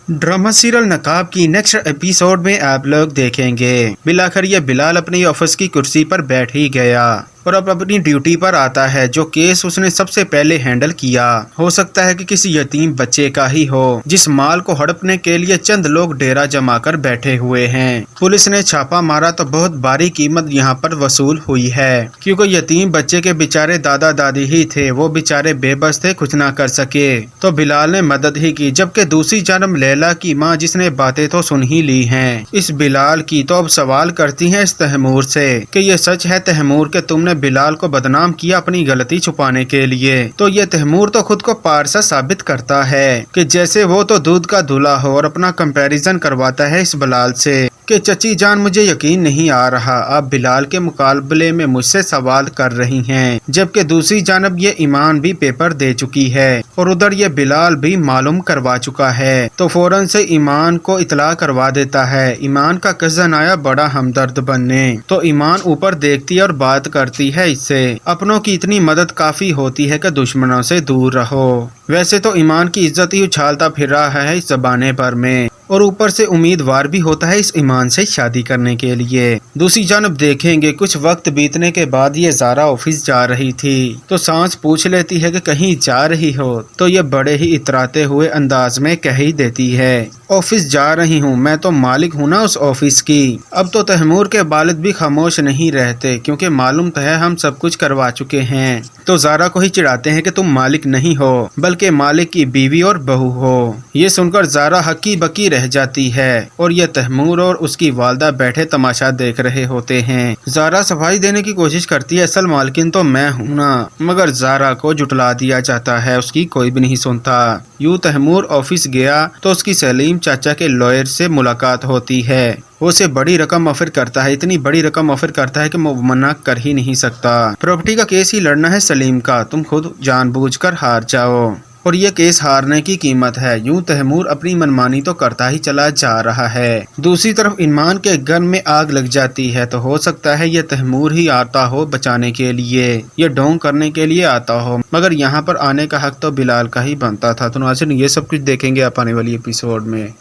Drama serial नकाब की next episode में आप लोग देखेंगे बिलाखिर ये बिलाल अपनी ऑफिस की कुर्सी पर बैठ ही गया और अब अपनी ड्यूटी पर आता है। जो केस उसने सबसे पहले हैंडल किया हो सकता है कि किसी यतीम बच्चे का ही हो जिस माल को हड़पने के लिए चंद लोग डेरा जमा कर बैठे हुए हैं। पुलिस ने छापा मारा तो बहुत भारी कीमत यहाँ पर वसूल हुई है क्योंकि यतीम बच्चे के बेचारे दादा दादी ही थे, वो बेचारे बेबस थे, कुछ ना कर सके तो बिलाल ने मदद ही की। जबकि दूसरी जानब लैला की माँ जिसने बातें तो सुन ही ली हैं इस बिलाल की, तो अब सवाल करती है इस तैमूर से कि ये सच है तैमूर कि तुमने बिलाल को बदनाम किया अपनी गलती छुपाने के लिए। तो ये तैमूर तो खुद को पारसा साबित करता है कि जैसे वो तो दूध का दूल्हा हो और अपना कंपैरिजन करवाता है इस बिलाल से कि चची जान मुझे यकीन नहीं आ रहा, आप बिलाल के मुकाबले में मुझसे सवाल कर रही हैं। जबकि दूसरी जानब ये ईमान भी पेपर दे चुकी है और उधर ये बिलाल भी मालूम करवा चुका है, तो फौरन से ईमान को इतला करवा देता है। ईमान का कज़न आया बड़ा हमदर्द बनने, तो ईमान ऊपर देखती है और बात करती है इससे अपनों की इतनी मदद काफी होती है कि दुश्मनों से दूर रहो। वैसे तो ईमान की इज्जत ही उछालता फिर रहा है इस ज़बाने पर में और ऊपर से उम्मीदवार भी होता है इस ईमान से शादी करने के लिए। दूसरी जानब देखेंगे कुछ वक्त बीतने के बाद ये ज़ारा ऑफिस जा रही थी तो सांस पूछ लेती है कि कहीं जा रही हो, तो ये बड़े ही इतराते हुए अंदाज में कह ही देती है ऑफिस जा रही हूँ, मैं तो मालिक हूँ ना उस ऑफिस की। अब तो तैमूर के वालिद भी खामोश नहीं रहते क्योंकि मालूम तो है हम सब कुछ करवा चुके हैं, तो ज़ारा को ही चिढ़ाते हैं कि तुम मालिक नहीं हो बल्कि मालिक की बीवी और बहू हो। ये सुनकर ज़ारा हक्की बक्की रह जाती है और ये तैमूर और उसकी वालदा बैठे तमाशा देख रहे होते हैं। ज़ारा सफाई देने की कोशिश करती है असल मालकिन तो मैं हूँ ना, मगर ज़ारा को जुटला दिया जाता है, उसकी कोई भी नहीं सुनता। यूं तैमूर ऑफिस गया तो उसकी सलीम चाचा के लॉयर से मुलाकात होती है। वो उसे बड़ी रकम ऑफर करता है, इतनी बड़ी रकम ऑफर करता है कि वो मना कर ही नहीं सकता। प्रॉपर्टी का केस ही लड़ना है सलीम का, तुम खुद जानबूझकर हार जाओ और ये केस हारने की कीमत है। यूं तैमूर अपनी मनमानी तो करता ही चला जा रहा है। दूसरी तरफ ईमान के घर में आग लग जाती है, तो हो सकता है ये तैमूर ही आता हो बचाने के लिए, ये ढोंग करने के लिए आता हो, मगर यहाँ पर आने का हक तो बिलाल का ही बनता था। तो नाज़रीन ये सब कुछ देखेंगे आप आने वाली एपिसोड में।